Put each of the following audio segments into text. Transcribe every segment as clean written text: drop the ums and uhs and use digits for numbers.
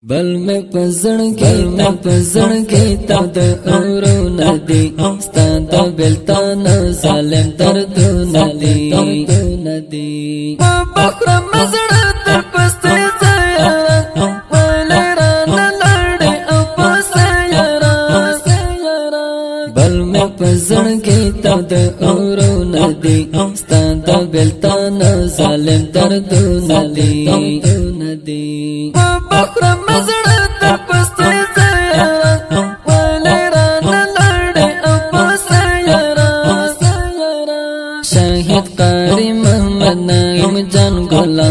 بل میں پزړ کې تا د اورو ندی ستا د بلتان ظالم دردونه دي بخره مزړه تر پسته زیاره ولې رانه لړې او پسته یاره بل میں پزړ کې تا د اورو ندی ستا د بلتان ظالم دردونه دي بخره مزړه تر پسته زیاره ولې رانه لړې او پسته یاره شاهد قاری محمد نعیم جان ګلا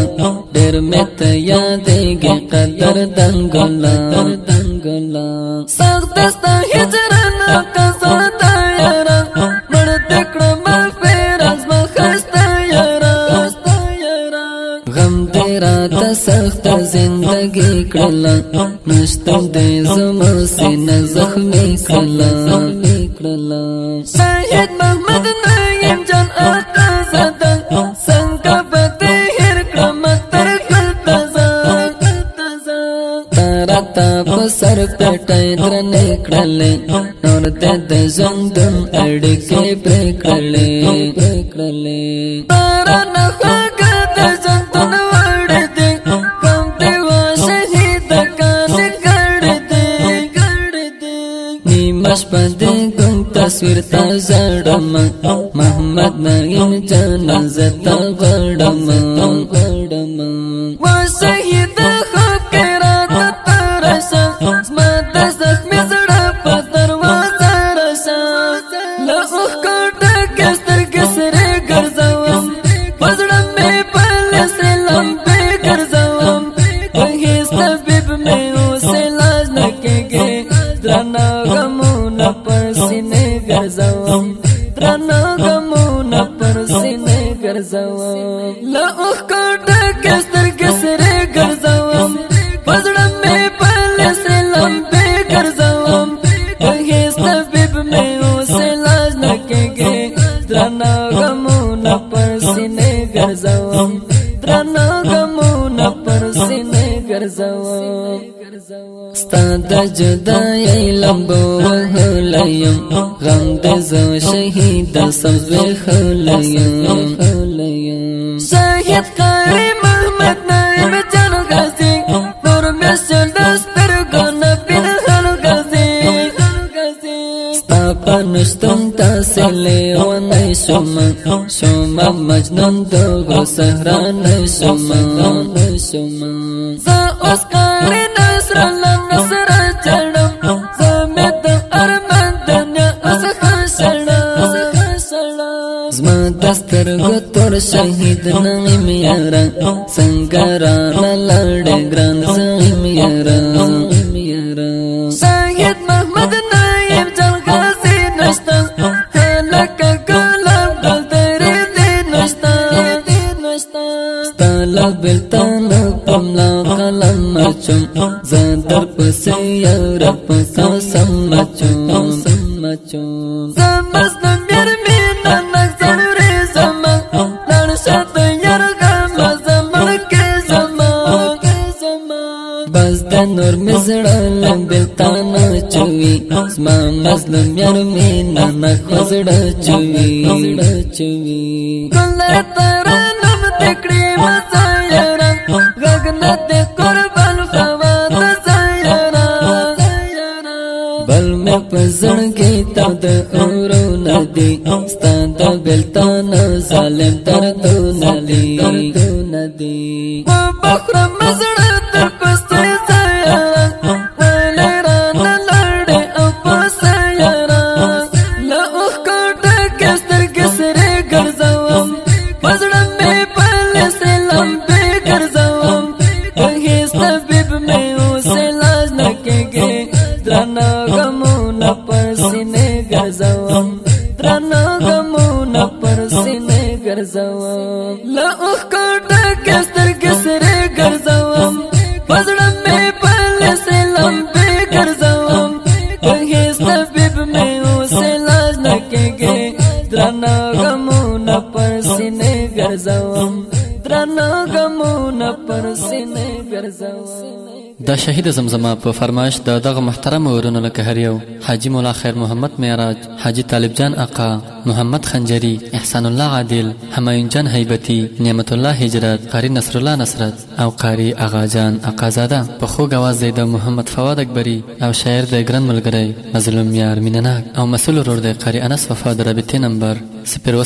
ډېر مې ته یادېږي قدر دنګلا سخت ستا هجران قضا ده یاره مړ دې کړم فراز ما ښایسته یاره غم دې راته سخت زندگی کړله نشته دې زما سینه زخمي کړله شاهد محمد نعیم جان آقا زاده څنګه به دې هېر کړم تر هلته راته په سر پټۍ درنې کړلې نور دې د ژوندون اړیکې پرې کړلې رانه خوږه د ژوندون وړې دې کوم دې وا شهید کانې کړې دې نیمه شپه دې ګم تصویر ته ژړم محمد نعیم جان زه تا غواړم وا شهید خوب کې راته ته راشه زما د زخمي زړه په دروازه راشه له اوښکو ډکې سترګې سرې ګرځوم په زړه مې پلې سرې لمبې ګرځوم په هېڅ طبیب مې اوس علاج نه کېږي درانه غمونه پر سینې ګرځوم له اوښکو ډکې سترګې سرې ګرځوم په زړه مې پلې سرې لمبې ګرځوم په هېڅ طبیب مې اوس علاج نه کېږي درانه غمونه پر سینې ګرځوم ستا د جدایۍ لمبو وهلی یم غم د زه شهید سبز ویښلی یم شاهد قاری محمد نعیم جان غازي نور مې شل د سترګو نه پنهان غازي ستا په نشتون تاسې لیونی شوم مجنون د غرو سهرانی شوم زه اوس قاری نصر الله نصر چړم زه مې د ارمان دنیا اوس خشړم زما د سترګو تور شهید نعیم یاره څنګه رانه لړې ګران زعیم یاره شاهد محمد نعیم جان غازي نشته لکه ګلاب ګل درې دې نشته ستا له بېلتان په ملا قلم اچوم زه در پسې یاره په قسم اچوم زه مظلوم یار مینه نک ضروري زما لاړ شه د یار غمه زه مړ کې زما بس د نور مې زړه له بېلتان اچوي زما مظلوم یار مینه نک زړه چوي ګله ترنم دې کړې مزه یاره غږ نه دې قربان خوا د زیاره بل مې په زړه کې تا د اورو ندی ستا د بېلتان ظالم دردونه دي بخره مزړه تر پسته زیاره ولې رانه لړې او پسته یاره له اوښکو ډکې سترګې سرې ګرځوم په زړه مې پلې سرې لمبې ګرځوم په هېڅ طبیب مې اوس علاج نه کېږي درانه غمونه پر سینې ګرځوم له اوښکو ډکې سترګې سرې ګرځوم په زړه مې پلې سرې لمبې ګرځوم په هېڅ طبیب مې اوس علاج نه کېږي درانه غمونه پر سینې ګرځوم دا شهید زمزمه په فرمایش د دغه محترم ورونو لکه هر یو حاجی مولا خیر محمد معراج، حاجی طالب جان آقا، محمد خنجری، احسان الله عادل، همایون جان هیبتی، نعمت الله هجرت، قاری نصر الله نصرت او قاری آغا جان آقازاده. په خوږ اواز د محمد فواد اکبری او شاعر د ګران ملګری مظلوم یار مینناک او مسؤل ورور د قاری انس وفا د رابطې نمبر 0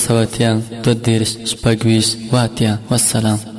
2 2 6 والسلام.